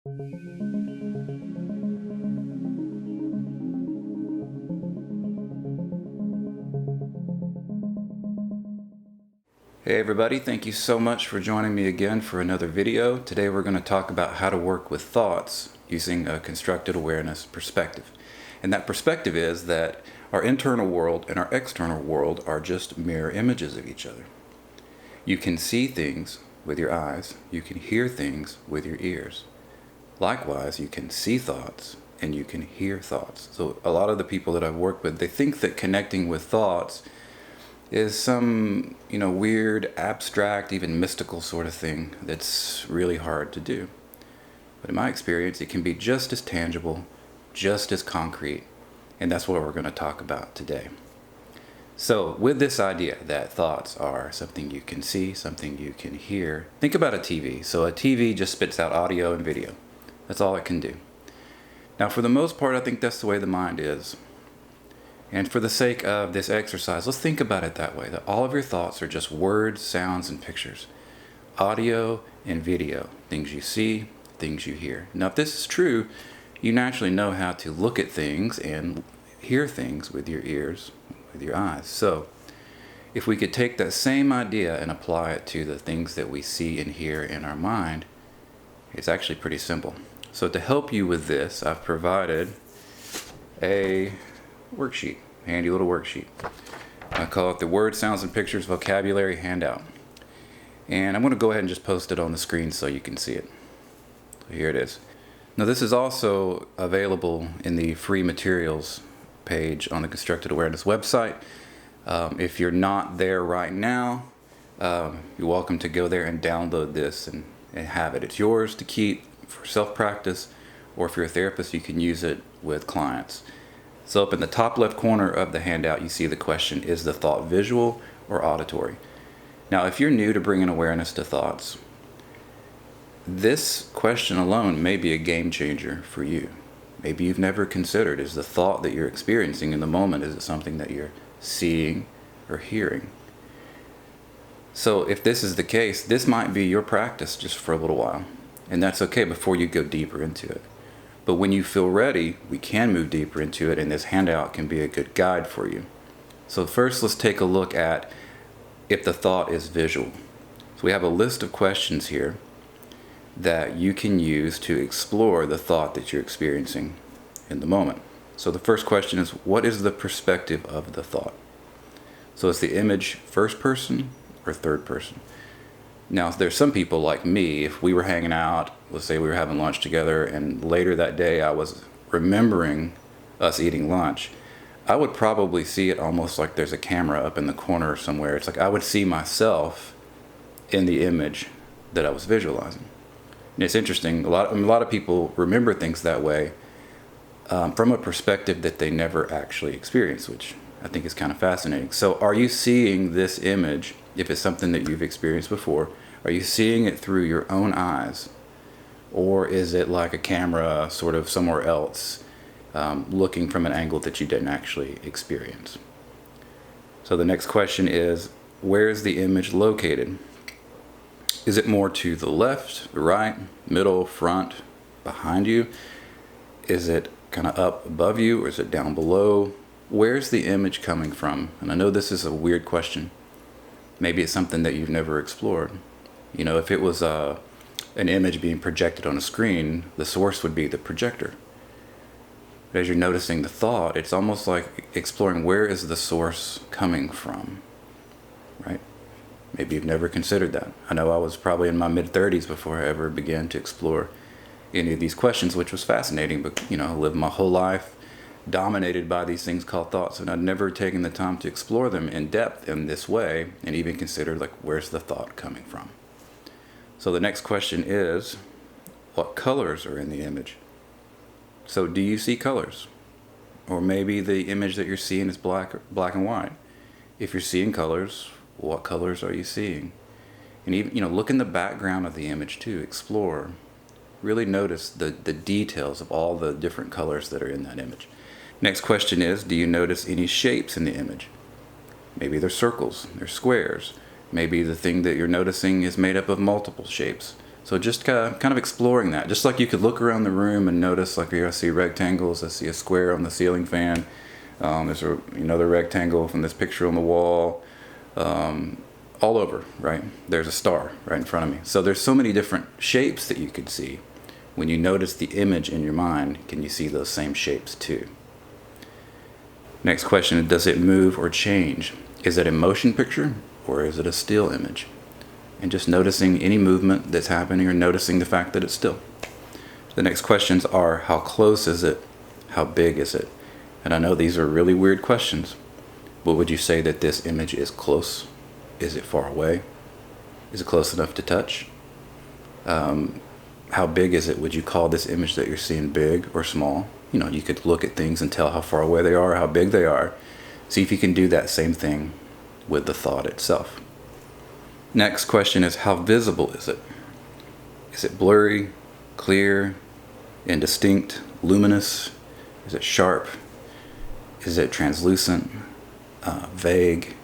Hey everybody, thank you so much for joining me again for another video. Today we're going to talk about how to work with thoughts using a constructed awareness perspective. And that perspective is that our internal world and our external world are just mirror images of each other. You can see things with your eyes, you can hear things with your ears. Likewise, you can see thoughts and you can hear thoughts. So a lot of the people that I've worked with, they think that connecting with thoughts is some, weird, abstract, even mystical sort of thing that's really hard to do. But in my experience, it can be just as tangible, just as concrete, and that's what we're going to talk about today. So with this idea that thoughts are something you can see, something you can hear, think about a TV. So a TV just spits out audio and video. That's all it can do. Now for the most part, I think that's the way the mind is. And for the sake of this exercise, let's think about it that way, that all of your thoughts are just words, sounds, and pictures. Audio and video, things you see, things you hear. Now if this is true, you naturally know how to look at things and hear things with your ears, with your eyes. So if we could take that same idea and apply it to the things that we see and hear in our mind, it's actually pretty simple. So to help you with this, I've provided a worksheet, handy little worksheet. I call it the Word, Sounds, and Pictures Vocabulary Handout. And I'm going to go ahead and just post it on the screen so you can see it. So here it is. Now this is also available in the free materials page on the Constructed Awareness website. If you're not there right now, you're welcome to go there and download this and have it. It's yours to keep for self-practice, or if you're a therapist, you can use it with clients. So up in the top left corner of the handout, you see the question, is the thought visual or auditory? Now, if you're new to bringing awareness to thoughts, this question alone may be a game changer for you. Maybe you've never considered, is the thought that you're experiencing in the moment, is it something that you're seeing or hearing? So if this is the case, this might be your practice just for a little while. And that's okay before you go deeper into it. But when you feel ready, we can move deeper into it, and this handout can be a good guide for you. So first, let's take a look at if the thought is visual. So we have a list of questions here that you can use to explore the thought that you're experiencing in the moment. So the first question is, what is the perspective of the thought? So is the image first person or third person? Now, there's some people like me, if we were hanging out, let's say we were having lunch together, and later that day I was remembering us eating lunch, I would probably see it almost like there's a camera up in the corner somewhere. It's like I would see myself in the image that I was visualizing. And it's interesting, a lot of people remember things that way from a perspective that they never actually experienced, which I think is kind of fascinating. So are you seeing this image, if it's something that you've experienced before, are you seeing it through your own eyes? Or is it like a camera sort of somewhere else, looking from an angle that you didn't actually experience? So the next question is, where is the image located? Is it more to the left, right, middle, front, behind you? Is it kind of up above you, or is it down below? Where's the image coming from? And I know this is a weird question. Maybe it's something that you've never explored. If it was an image being projected on a screen, the source would be the projector. But as you're noticing the thought, it's almost like exploring, where is the source coming from, right? Maybe you've never considered that. I know I was probably in my mid-30s before I ever began to explore any of these questions, which was fascinating, but I lived my whole life dominated by these things called thoughts, and I'd never taken the time to explore them in depth in this way and even consider, like, where's the thought coming from? So the next question is, what colors are in the image? So do you see colors? Or maybe the image that you're seeing is black and white. If you're seeing colors, what colors are you seeing? And even, look in the background of the image too, explore. Really notice the details of all the different colors that are in that image. Next question is, do you notice any shapes in the image? Maybe they're circles, they're squares. Maybe the thing that you're noticing is made up of multiple shapes. So just kind of exploring that. Just like you could look around the room and notice, like, here I see rectangles, I see a square on the ceiling fan, there's another rectangle from this picture on the wall, all over, right? There's a star right in front of me. So there's so many different shapes that you could see. When you notice the image in your mind, can you see those same shapes too? Next question, does it move or change? Is it a motion picture or is it a still image? And just noticing any movement that's happening or noticing the fact that it's still. The next questions are, how close is it? How big is it? And I know these are really weird questions, but would you say that this image is close? Is it far away? Is it close enough to touch? How big is it? Would you call this image that you're seeing big or small? You could look at things and tell how far away they are, how big they are. See if you can do that same thing with the thought itself. Next question is, how visible is it? Is it blurry, clear, indistinct, luminous? Is it sharp? Is it translucent, vague?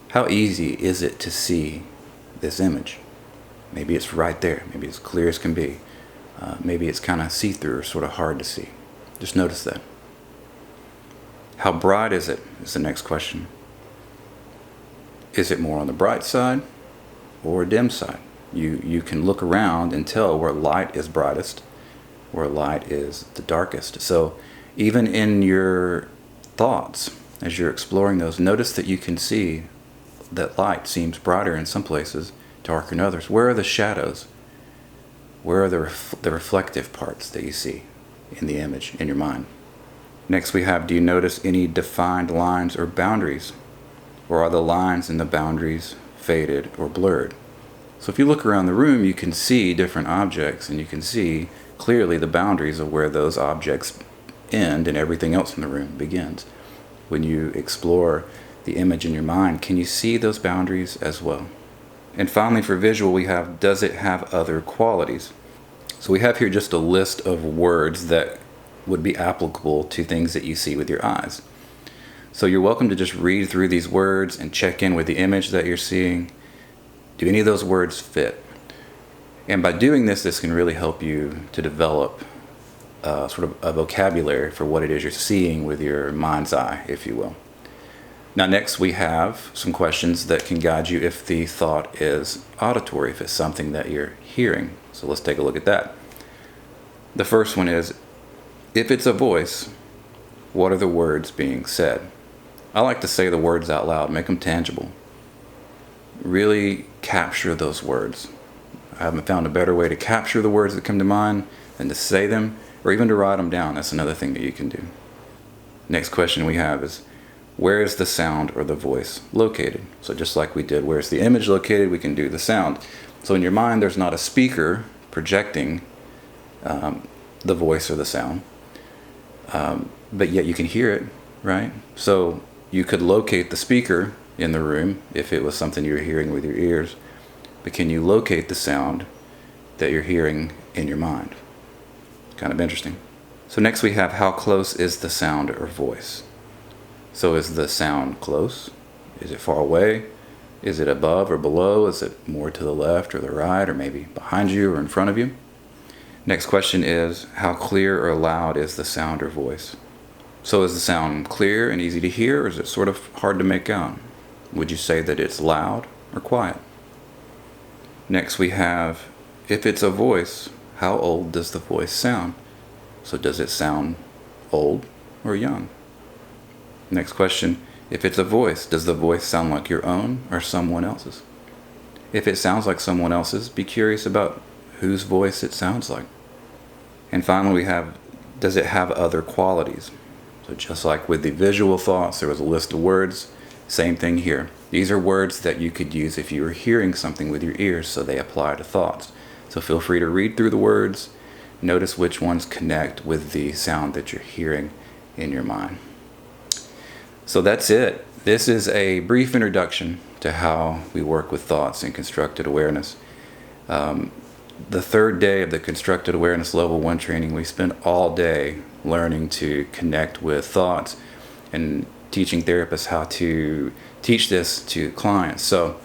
How easy is it to see this image? Maybe it's right there. Maybe it's clear as can be. Maybe it's kind of see-through or sort of hard to see. Just notice that. How bright is it is the next question. Is it more on the bright side or dim side? You can look around and tell where light is brightest, where light is the darkest. So even in your thoughts, as you're exploring those, notice that you can see that light seems brighter in some places, darker in others. Where are the shadows? Where are the reflective parts that you see in the image in your mind? Next we have, do you notice any defined lines or boundaries? Or are the lines and the boundaries faded or blurred? So if you look around the room, you can see different objects and you can see clearly the boundaries of where those objects end and everything else in the room begins. When you explore the image in your mind, can you see those boundaries as well? And finally, for visual, we have, does it have other qualities? So we have here just a list of words that would be applicable to things that you see with your eyes. So you're welcome to just read through these words and check in with the image that you're seeing. Do any of those words fit? And by doing this, this can really help you to develop sort of a vocabulary for what it is you're seeing with your mind's eye, if you will. Now next we have some questions that can guide you if the thought is auditory, if it's something that you're hearing. So let's take a look at that. The first one is, if it's a voice, what are the words being said? I like to say the words out loud, make them tangible. Really capture those words. I haven't found a better way to capture the words that come to mind than to say them, or even to write them down. That's another thing that you can do. Next question we have is, where is the sound or the voice located? So just like we did, where's the image located, we can do the sound. So in your mind, there's not a speaker projecting the voice or the sound, but yet you can hear it, right? So you could locate the speaker in the room if it was something you were hearing with your ears, but can you locate the sound that you're hearing in your mind? Kind of interesting. So next we have, how close is the sound or voice? So is the sound close? Is it far away? Is it above or below? Is it more to the left or the right, or maybe behind you or in front of you? Next question is, how clear or loud is the sound or voice? So is the sound clear and easy to hear, or is it sort of hard to make out? Would you say that it's loud or quiet? Next we have, if it's a voice, how old does the voice sound? So does it sound old or young? Next question, if it's a voice, does the voice sound like your own or someone else's? If it sounds like someone else's, be curious about whose voice it sounds like. And finally we have, does it have other qualities? So just like with the visual thoughts, there was a list of words, same thing here. These are words that you could use if you were hearing something with your ears, so they apply to thoughts. So feel free to read through the words, notice which ones connect with the sound that you're hearing in your mind. So that's it. This is a brief introduction to how we work with thoughts in constructed awareness. The third day of the constructed awareness level 1 training, we spent all day learning to connect with thoughts and teaching therapists how to teach this to clients. So,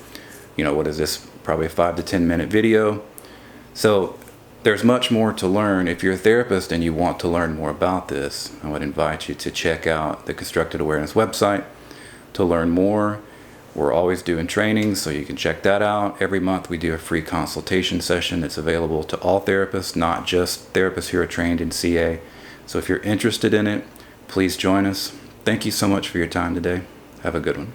what is this? Probably a 5 to 10 minute video. So there's much more to learn. If you're a therapist and you want to learn more about this, I would invite you to check out the Constructed Awareness website to learn more. We're always doing trainings, so you can check that out. Every month we do a free consultation session that's available to all therapists, not just therapists who are trained in CA. So if you're interested in it, please join us. Thank you so much for your time today. Have a good one.